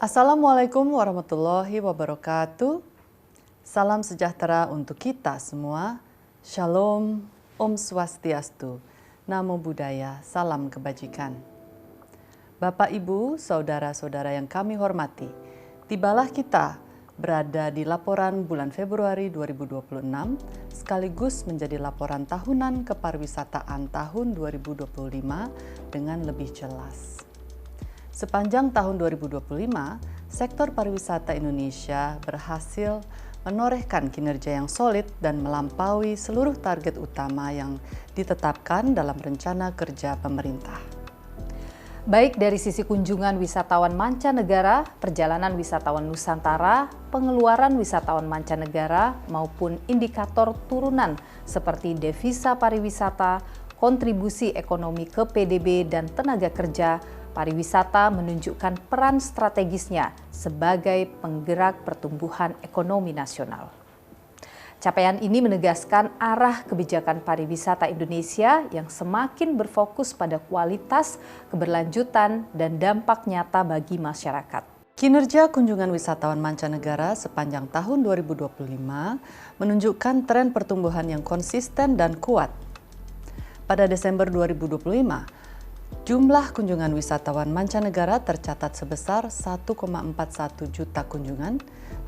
Assalamualaikum warahmatullahi wabarakatuh. Salam sejahtera untuk kita semua. Shalom, Om Swastiastu, Namo Buddhaya, salam kebajikan. Bapak, Ibu, saudara-saudara yang kami hormati, tibalah kita berada di laporan bulan Februari 2026 sekaligus menjadi laporan tahunan kepariwisataan tahun 2025 dengan lebih jelas. Sepanjang tahun 2025, sektor pariwisata Indonesia berhasil menorehkan kinerja yang solid dan melampaui seluruh target utama yang ditetapkan dalam rencana kerja pemerintah. Baik dari sisi kunjungan wisatawan mancanegara, perjalanan wisatawan Nusantara, pengeluaran wisatawan mancanegara, maupun indikator turunan seperti devisa pariwisata, kontribusi ekonomi ke PDB dan tenaga kerja, pariwisata menunjukkan peran strategisnya sebagai penggerak pertumbuhan ekonomi nasional. Capaian ini menegaskan arah kebijakan pariwisata Indonesia yang semakin berfokus pada kualitas, keberlanjutan, dan dampak nyata bagi masyarakat. Kinerja kunjungan wisatawan mancanegara sepanjang tahun 2025 menunjukkan tren pertumbuhan yang konsisten dan kuat. Pada Desember 2025, jumlah kunjungan wisatawan mancanegara tercatat sebesar 1,41 juta kunjungan,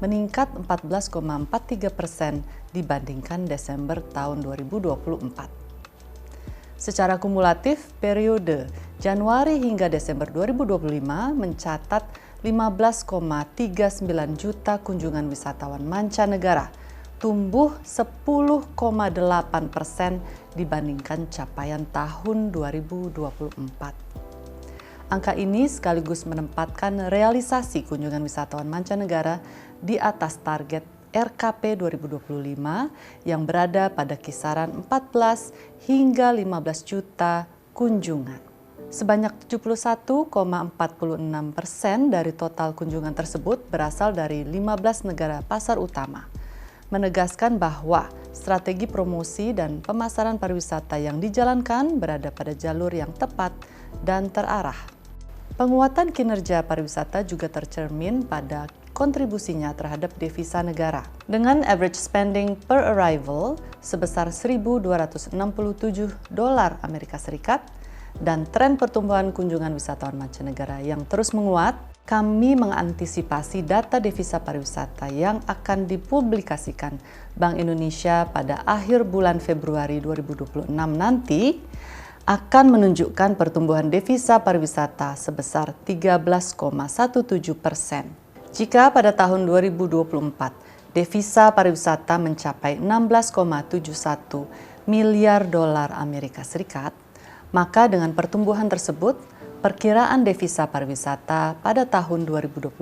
meningkat 14,43% dibandingkan Desember tahun 2024. Secara kumulatif, periode Januari hingga Desember 2025 mencatat 15,39 juta kunjungan wisatawan mancanegara, tumbuh 10,8% dibandingkan capaian tahun 2024. Angka ini sekaligus menempatkan realisasi kunjungan wisatawan mancanegara di atas target RKP 2025 yang berada pada kisaran 14 hingga 15 juta kunjungan. Sebanyak 71,46% dari total kunjungan tersebut berasal dari 15 negara pasar utama, menegaskan bahwa strategi promosi dan pemasaran pariwisata yang dijalankan berada pada jalur yang tepat dan terarah. Penguatan kinerja pariwisata juga tercermin pada kontribusinya terhadap devisa negara. Dengan average spending per arrival sebesar $1.267 Amerika Serikat dan tren pertumbuhan kunjungan wisatawan mancanegara yang terus menguat, kami mengantisipasi data devisa pariwisata yang akan dipublikasikan Bank Indonesia pada akhir bulan Februari 2026 nanti akan menunjukkan pertumbuhan devisa pariwisata sebesar 13,17%. Jika pada tahun 2024 devisa pariwisata mencapai 16,71 miliar dolar Amerika Serikat, maka dengan pertumbuhan tersebut, perkiraan devisa pariwisata pada tahun 2025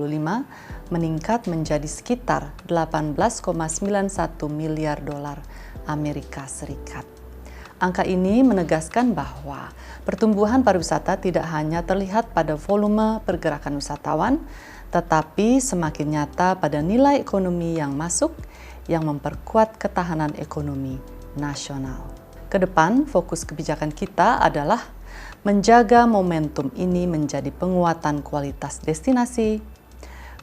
meningkat menjadi sekitar 18,91 miliar dolar Amerika Serikat. Angka ini menegaskan bahwa pertumbuhan pariwisata tidak hanya terlihat pada volume pergerakan wisatawan, tetapi semakin nyata pada nilai ekonomi yang masuk yang memperkuat ketahanan ekonomi nasional. Kedepan, fokus kebijakan kita adalah menjaga momentum ini menjadi penguatan kualitas destinasi,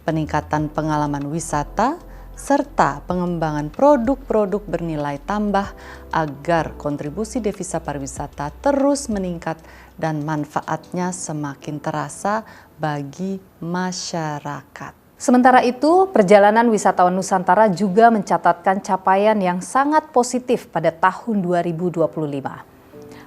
peningkatan pengalaman wisata, serta pengembangan produk-produk bernilai tambah agar kontribusi devisa pariwisata terus meningkat dan manfaatnya semakin terasa bagi masyarakat. Sementara itu, perjalanan wisatawan Nusantara juga mencatatkan capaian yang sangat positif pada tahun 2025.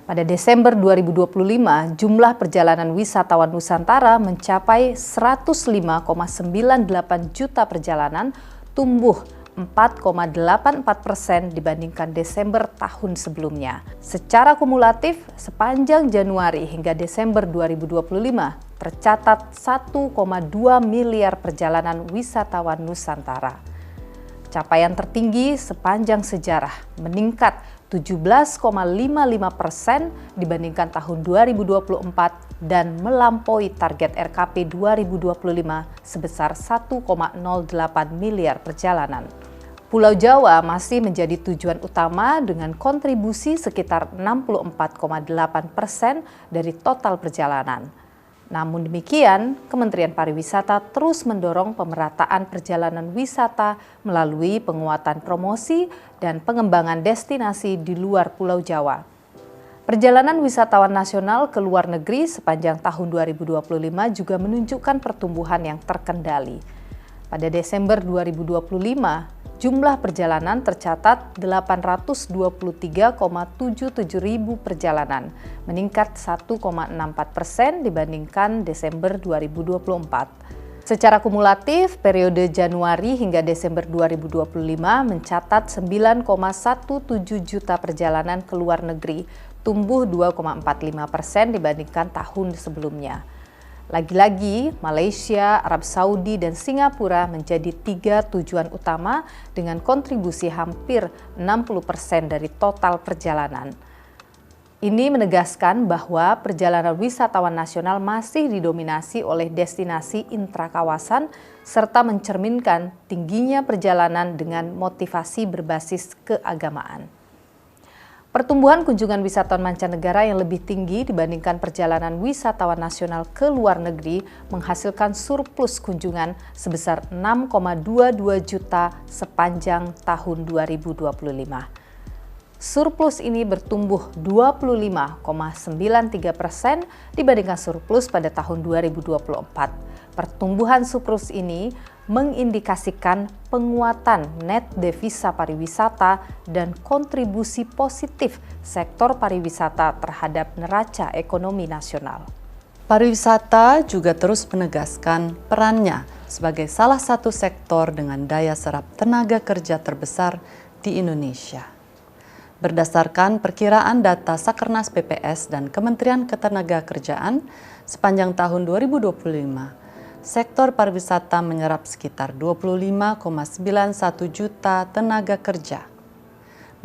Pada Desember 2025, jumlah perjalanan wisatawan Nusantara mencapai 105,98 juta perjalanan, tumbuh 4,84% dibandingkan Desember tahun sebelumnya. Secara kumulatif, sepanjang Januari hingga Desember 2025, tercatat 1,2 miliar perjalanan wisatawan Nusantara. Capaian tertinggi sepanjang sejarah, meningkat 17,55% dibandingkan tahun 2024 dan melampaui target RKP 2025 sebesar 1,08 miliar perjalanan. Pulau Jawa masih menjadi tujuan utama dengan kontribusi sekitar 64,8% dari total perjalanan. Namun demikian, Kementerian Pariwisata terus mendorong pemerataan perjalanan wisata melalui penguatan promosi dan pengembangan destinasi di luar Pulau Jawa. Perjalanan wisatawan nasional ke luar negeri sepanjang tahun 2025 juga menunjukkan pertumbuhan yang terkendali. Pada Desember 2025, jumlah perjalanan tercatat 823,77 ribu perjalanan, meningkat 1,64% dibandingkan Desember 2024. Secara kumulatif, periode Januari hingga Desember 2025 mencatat 9,17 juta perjalanan ke luar negeri, tumbuh 2,45% dibandingkan tahun sebelumnya. Lagi-lagi, Malaysia, Arab Saudi, dan Singapura menjadi 3 tujuan utama dengan kontribusi hampir 60% dari total perjalanan. Ini menegaskan bahwa perjalanan wisatawan nasional masih didominasi oleh destinasi intrakawasan serta mencerminkan tingginya perjalanan dengan motivasi berbasis keagamaan. Pertumbuhan kunjungan wisatawan mancanegara yang lebih tinggi dibandingkan perjalanan wisatawan nasional ke luar negeri menghasilkan surplus kunjungan sebesar 6,22 juta sepanjang tahun 2025. Surplus ini bertumbuh 25,93% dibandingkan surplus pada tahun 2024. Pertumbuhan surplus ini mengindikasikan penguatan net devisa pariwisata dan kontribusi positif sektor pariwisata terhadap neraca ekonomi nasional. Pariwisata juga terus menegaskan perannya sebagai salah satu sektor dengan daya serap tenaga kerja terbesar di Indonesia. Berdasarkan perkiraan data Sakernas PPS dan Kementerian Ketenagakerjaan, sepanjang tahun 2025, sektor pariwisata menyerap sekitar 25,91 juta tenaga kerja,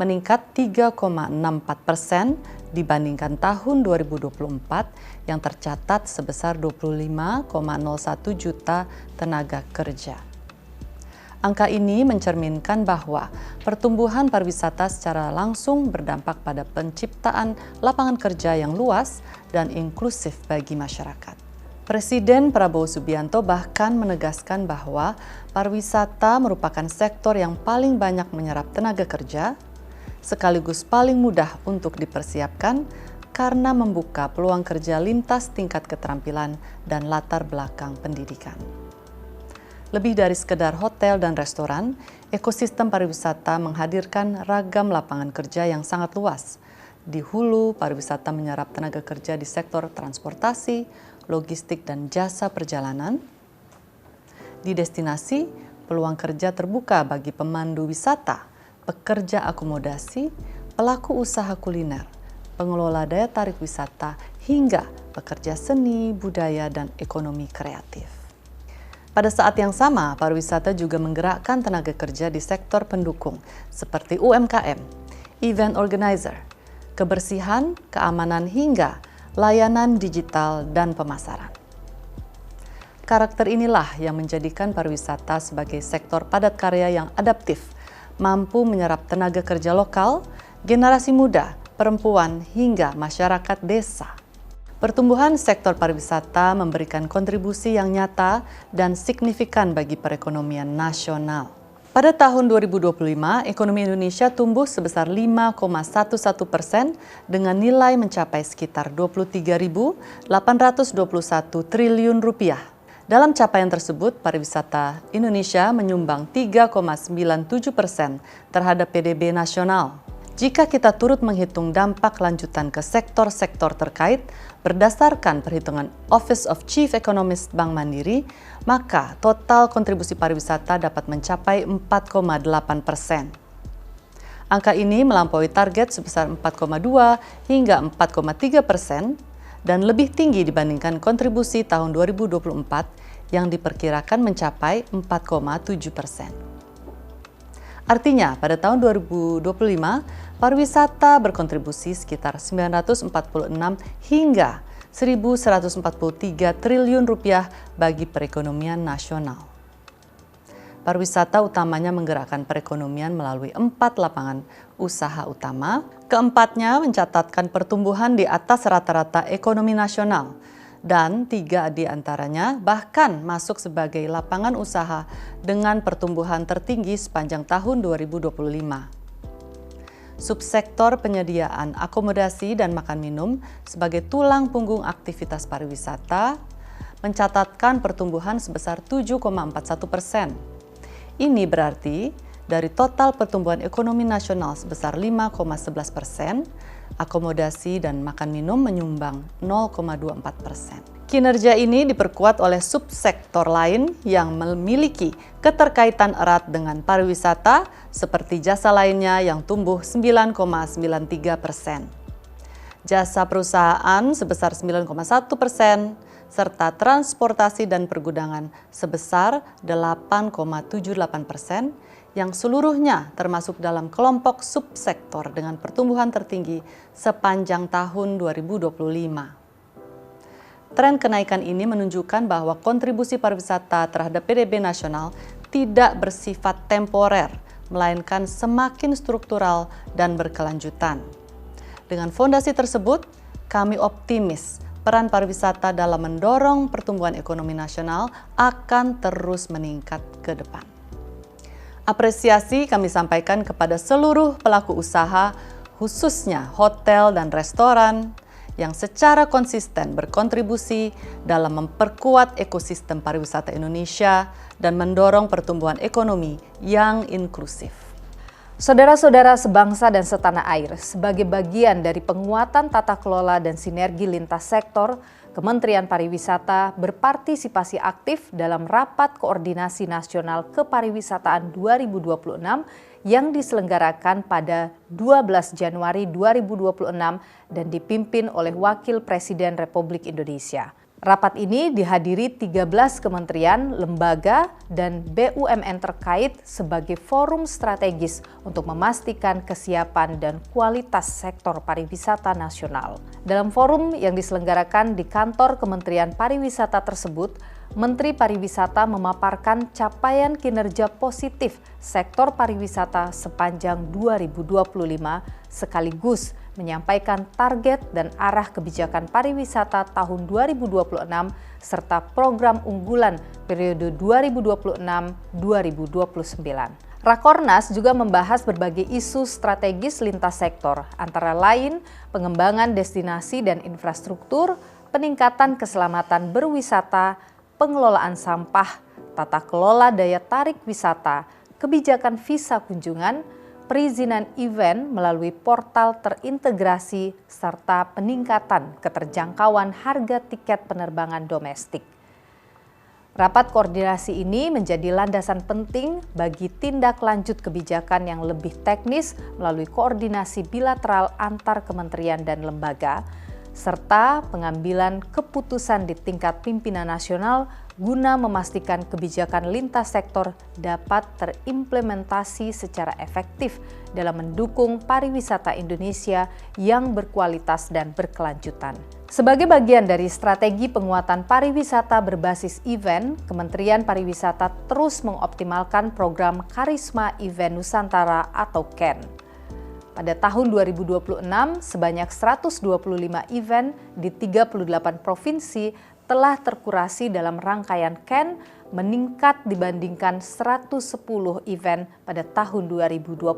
meningkat 3,64% dibandingkan tahun 2024 yang tercatat sebesar 25,01 juta tenaga kerja. Angka ini mencerminkan bahwa pertumbuhan pariwisata secara langsung berdampak pada penciptaan lapangan kerja yang luas dan inklusif bagi masyarakat. Presiden Prabowo Subianto bahkan menegaskan bahwa pariwisata merupakan sektor yang paling banyak menyerap tenaga kerja, sekaligus paling mudah untuk dipersiapkan karena membuka peluang kerja lintas tingkat keterampilan dan latar belakang pendidikan. Lebih dari sekedar hotel dan restoran, ekosistem pariwisata menghadirkan ragam lapangan kerja yang sangat luas. Di hulu, pariwisata menyerap tenaga kerja di sektor transportasi, logistik, dan jasa perjalanan. Di destinasi, peluang kerja terbuka bagi pemandu wisata, pekerja akomodasi, pelaku usaha kuliner, pengelola daya tarik wisata, hingga pekerja seni, budaya, dan ekonomi kreatif. Pada saat yang sama, pariwisata juga menggerakkan tenaga kerja di sektor pendukung seperti UMKM, event organizer, kebersihan, keamanan, hingga layanan digital dan pemasaran. Karakter inilah yang menjadikan pariwisata sebagai sektor padat karya yang adaptif, mampu menyerap tenaga kerja lokal, generasi muda, perempuan, hingga masyarakat desa. Pertumbuhan sektor pariwisata memberikan kontribusi yang nyata dan signifikan bagi perekonomian nasional. Pada tahun 2025, ekonomi Indonesia tumbuh sebesar 5,11% dengan nilai mencapai sekitar 23.821 triliun rupiah. Dalam capaian tersebut, pariwisata Indonesia menyumbang 3,97% terhadap PDB nasional. Jika kita turut menghitung dampak lanjutan ke sektor-sektor terkait, berdasarkan perhitungan Office of Chief Economist Bank Mandiri, maka total kontribusi pariwisata dapat mencapai 4,8%. Angka ini melampaui target sebesar 4,2 hingga 4,3% dan lebih tinggi dibandingkan kontribusi tahun 2024 yang diperkirakan mencapai 4,7%. Artinya, pada tahun 2025, pariwisata berkontribusi sekitar 946 hingga 1.143 triliun rupiah bagi perekonomian nasional. Pariwisata utamanya menggerakkan perekonomian melalui 4 lapangan usaha utama. Keempatnya mencatatkan pertumbuhan di atas rata-rata ekonomi nasional dan 3 di antaranya bahkan masuk sebagai lapangan usaha dengan pertumbuhan tertinggi sepanjang tahun 2025. Subsektor penyediaan akomodasi dan makan minum sebagai tulang punggung aktivitas pariwisata mencatatkan pertumbuhan sebesar 7,41%. Ini berarti dari total pertumbuhan ekonomi nasional sebesar 5,11%, akomodasi dan makan minum menyumbang 0,24%. Kinerja ini diperkuat oleh subsektor lain yang memiliki keterkaitan erat dengan pariwisata seperti jasa lainnya yang tumbuh 9,93%. Jasa perusahaan sebesar 9,1%, serta transportasi dan pergudangan sebesar 8,78%, yang seluruhnya termasuk dalam kelompok subsektor dengan pertumbuhan tertinggi sepanjang tahun 2025. Tren kenaikan ini menunjukkan bahwa kontribusi pariwisata terhadap PDB nasional tidak bersifat temporer, melainkan semakin struktural dan berkelanjutan. Dengan fondasi tersebut, kami optimis peran pariwisata dalam mendorong pertumbuhan ekonomi nasional akan terus meningkat ke depan. Apresiasi kami sampaikan kepada seluruh pelaku usaha, khususnya hotel dan restoran, yang secara konsisten berkontribusi dalam memperkuat ekosistem pariwisata Indonesia dan mendorong pertumbuhan ekonomi yang inklusif. Saudara-saudara sebangsa dan setanah air, sebagai bagian dari penguatan tata kelola dan sinergi lintas sektor, Kementerian Pariwisata berpartisipasi aktif dalam Rapat Koordinasi Nasional Kepariwisataan 2026 yang diselenggarakan pada 12 Januari 2026 dan dipimpin oleh Wakil Presiden Republik Indonesia. Rapat ini dihadiri 13 kementerian, lembaga, dan BUMN terkait sebagai forum strategis untuk memastikan kesiapan dan kualitas sektor pariwisata nasional. Dalam forum yang diselenggarakan di kantor Kementerian Pariwisata tersebut, Menteri Pariwisata memaparkan capaian kinerja positif sektor pariwisata sepanjang 2025 sekaligus menyampaikan target dan arah kebijakan pariwisata tahun 2026 serta program unggulan periode 2026-2029. Rakornas juga membahas berbagai isu strategis lintas sektor, antara lain pengembangan destinasi dan infrastruktur, peningkatan keselamatan berwisata, pengelolaan sampah, tata kelola daya tarik wisata, kebijakan visa kunjungan, perizinan event melalui portal terintegrasi, serta peningkatan keterjangkauan harga tiket penerbangan domestik. Rapat koordinasi ini menjadi landasan penting bagi tindak lanjut kebijakan yang lebih teknis melalui koordinasi bilateral antar kementerian dan lembaga, serta pengambilan keputusan di tingkat pimpinan nasional guna memastikan kebijakan lintas sektor dapat terimplementasi secara efektif dalam mendukung pariwisata Indonesia yang berkualitas dan berkelanjutan. Sebagai bagian dari strategi penguatan pariwisata berbasis event, Kementerian Pariwisata terus mengoptimalkan program Karisma Event Nusantara atau KEN. Pada tahun 2026, sebanyak 125 event di 38 provinsi telah terkurasi dalam rangkaian KEN, meningkat dibandingkan 110 event pada tahun 2025.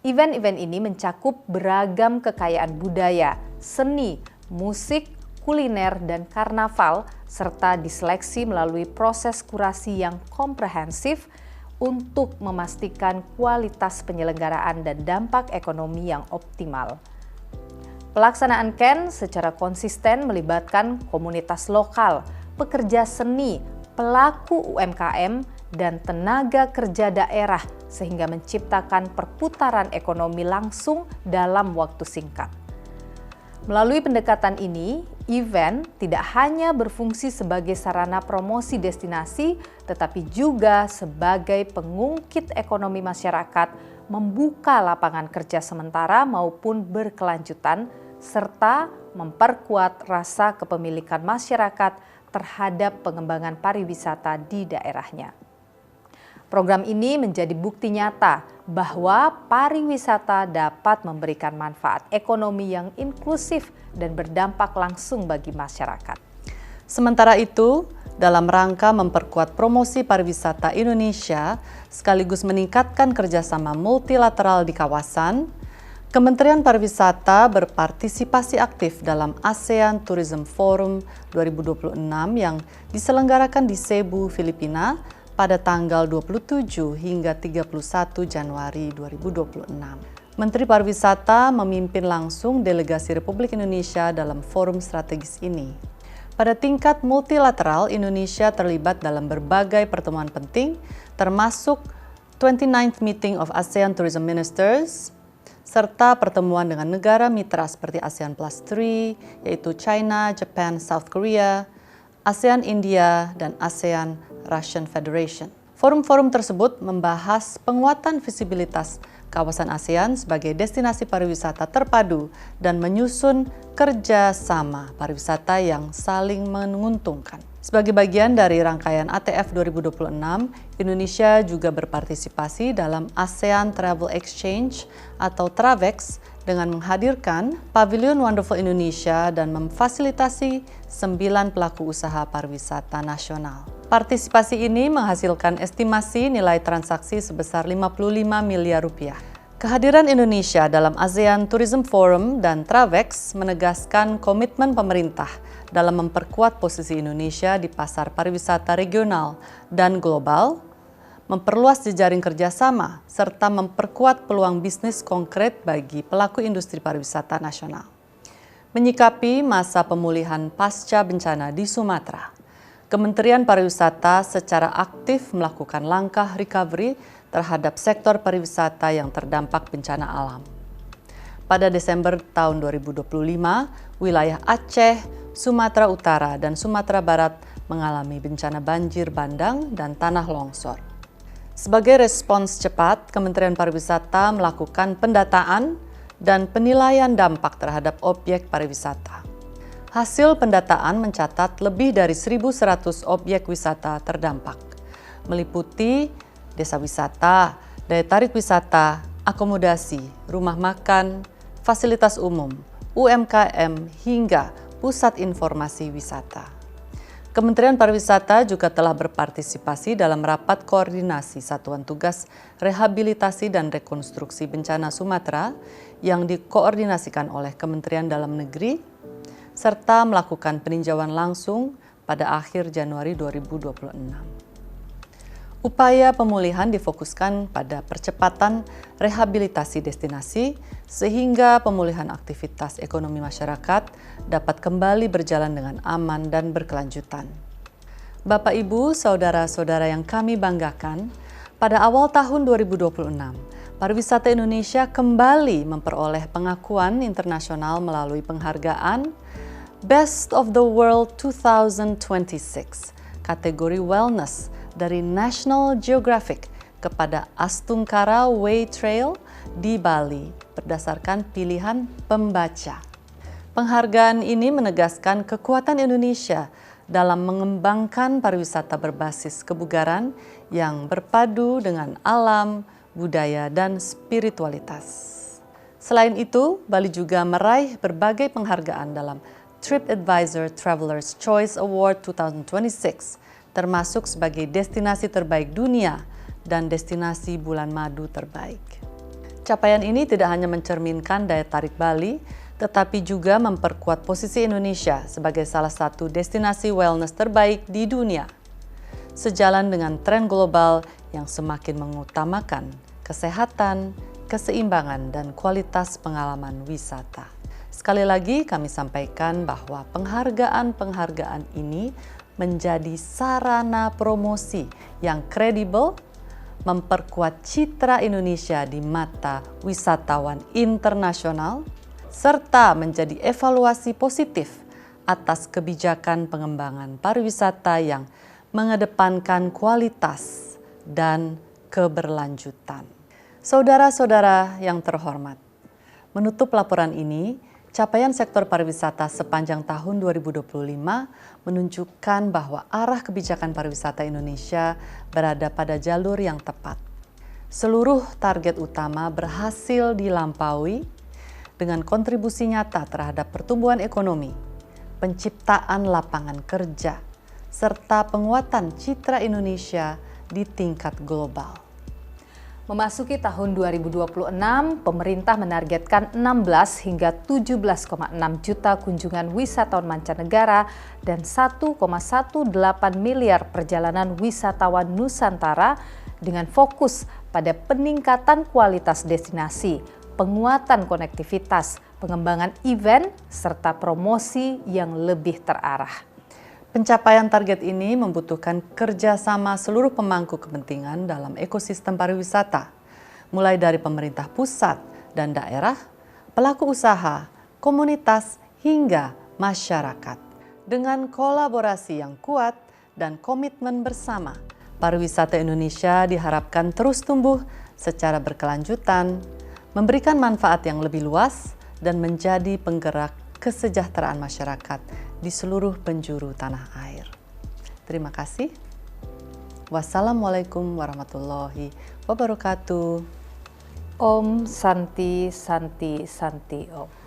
Event-event ini mencakup beragam kekayaan budaya, seni, musik, kuliner, dan karnaval, serta diseleksi melalui proses kurasi yang komprehensif untuk memastikan kualitas penyelenggaraan dan dampak ekonomi yang optimal. Pelaksanaan KEN secara konsisten melibatkan komunitas lokal, pekerja seni, pelaku UMKM, dan tenaga kerja daerah sehingga menciptakan perputaran ekonomi langsung dalam waktu singkat. Melalui pendekatan ini, event tidak hanya berfungsi sebagai sarana promosi destinasi, tetapi juga sebagai pengungkit ekonomi masyarakat, membuka lapangan kerja sementara maupun berkelanjutan, serta memperkuat rasa kepemilikan masyarakat terhadap pengembangan pariwisata di daerahnya. Program ini menjadi bukti nyata bahwa pariwisata dapat memberikan manfaat ekonomi yang inklusif dan berdampak langsung bagi masyarakat. Sementara itu, dalam rangka memperkuat promosi pariwisata Indonesia sekaligus meningkatkan kerjasama multilateral di kawasan, Kementerian Pariwisata berpartisipasi aktif dalam ASEAN Tourism Forum 2026 yang diselenggarakan di Cebu, Filipina pada tanggal 27 hingga 31 Januari 2026. Menteri Pariwisata memimpin langsung delegasi Republik Indonesia dalam forum strategis ini. Pada tingkat multilateral, Indonesia terlibat dalam berbagai pertemuan penting, termasuk 29th Meeting of ASEAN Tourism Ministers, serta pertemuan dengan negara mitra seperti ASEAN Plus 3, yaitu China, Japan, South Korea, ASEAN India, dan ASEAN Russian Federation. Forum-forum tersebut membahas penguatan visibilitas kawasan ASEAN sebagai destinasi pariwisata terpadu dan menyusun kerjasama pariwisata yang saling menguntungkan. Sebagai bagian dari rangkaian ATF 2026, Indonesia juga berpartisipasi dalam ASEAN Travel Exchange atau TRAVEX dengan menghadirkan Pavilion Wonderful Indonesia dan memfasilitasi 9 pelaku usaha pariwisata nasional. Partisipasi ini menghasilkan estimasi nilai transaksi sebesar 55 miliar rupiah. Kehadiran Indonesia dalam ASEAN Tourism Forum dan TRAVEX menegaskan komitmen pemerintah dalam memperkuat posisi Indonesia di pasar pariwisata regional dan global, memperluas jejaring kerjasama, serta memperkuat peluang bisnis konkret bagi pelaku industri pariwisata nasional. Menyikapi masa pemulihan pasca bencana di Sumatera, Kementerian Pariwisata secara aktif melakukan langkah recovery terhadap sektor pariwisata yang terdampak bencana alam. Pada Desember tahun 2025, wilayah Aceh, Sumatera Utara, dan Sumatera Barat mengalami bencana banjir bandang dan tanah longsor. Sebagai respons cepat, Kementerian Pariwisata melakukan pendataan dan penilaian dampak terhadap objek pariwisata. Hasil pendataan mencatat lebih dari 1.100 objek wisata terdampak, meliputi desa wisata, daya tarik wisata, akomodasi, rumah makan, fasilitas umum, UMKM, hingga pusat informasi wisata. Kementerian Pariwisata juga telah berpartisipasi dalam rapat koordinasi Satuan Tugas Rehabilitasi dan Rekonstruksi Bencana Sumatera yang dikoordinasikan oleh Kementerian Dalam Negeri, serta melakukan peninjauan langsung pada akhir Januari 2026. Upaya pemulihan difokuskan pada percepatan rehabilitasi destinasi sehingga pemulihan aktivitas ekonomi masyarakat dapat kembali berjalan dengan aman dan berkelanjutan. Bapak, Ibu, saudara-saudara yang kami banggakan, pada awal tahun 2026, pariwisata Indonesia kembali memperoleh pengakuan internasional melalui penghargaan Best of the World 2026, kategori Wellness dari National Geographic kepada Astungkara Way Trail di Bali berdasarkan pilihan pembaca. Penghargaan ini menegaskan kekuatan Indonesia dalam mengembangkan pariwisata berbasis kebugaran yang berpadu dengan alam, budaya, dan spiritualitas. Selain itu, Bali juga meraih berbagai penghargaan dalam TripAdvisor Traveler's Choice Award 2026, termasuk sebagai destinasi terbaik dunia dan destinasi bulan madu terbaik. Capaian ini tidak hanya mencerminkan daya tarik Bali, tetapi juga memperkuat posisi Indonesia sebagai salah satu destinasi wellness terbaik di dunia. Sejalan dengan tren global yang semakin mengutamakan kesehatan, keseimbangan, dan kualitas pengalaman wisata. Sekali lagi kami sampaikan bahwa penghargaan-penghargaan ini menjadi sarana promosi yang kredibel, memperkuat citra Indonesia di mata wisatawan internasional, serta menjadi evaluasi positif atas kebijakan pengembangan pariwisata yang mengedepankan kualitas dan keberlanjutan. Saudara-saudara yang terhormat, menutup laporan ini, Capaian sektor pariwisata sepanjang tahun 2025 menunjukkan bahwa arah kebijakan pariwisata Indonesia berada pada jalur yang tepat. Seluruh target utama berhasil dilampaui dengan kontribusi nyata terhadap pertumbuhan ekonomi, penciptaan lapangan kerja, serta penguatan citra Indonesia di tingkat global. Memasuki tahun 2026, pemerintah menargetkan 16 hingga 17,6 juta kunjungan wisatawan mancanegara dan 1,18 miliar perjalanan wisatawan Nusantara dengan fokus pada peningkatan kualitas destinasi, penguatan konektivitas, pengembangan event, serta promosi yang lebih terarah. Pencapaian target ini membutuhkan kerjasama seluruh pemangku kepentingan dalam ekosistem pariwisata, mulai dari pemerintah pusat dan daerah, pelaku usaha, komunitas, hingga masyarakat. Dengan kolaborasi yang kuat dan komitmen bersama, pariwisata Indonesia diharapkan terus tumbuh secara berkelanjutan, memberikan manfaat yang lebih luas, dan menjadi penggerak kesejahteraan masyarakat di seluruh penjuru tanah air. Terima kasih. Wassalamualaikum warahmatullahi wabarakatuh. Om Santi Santi Santi Om.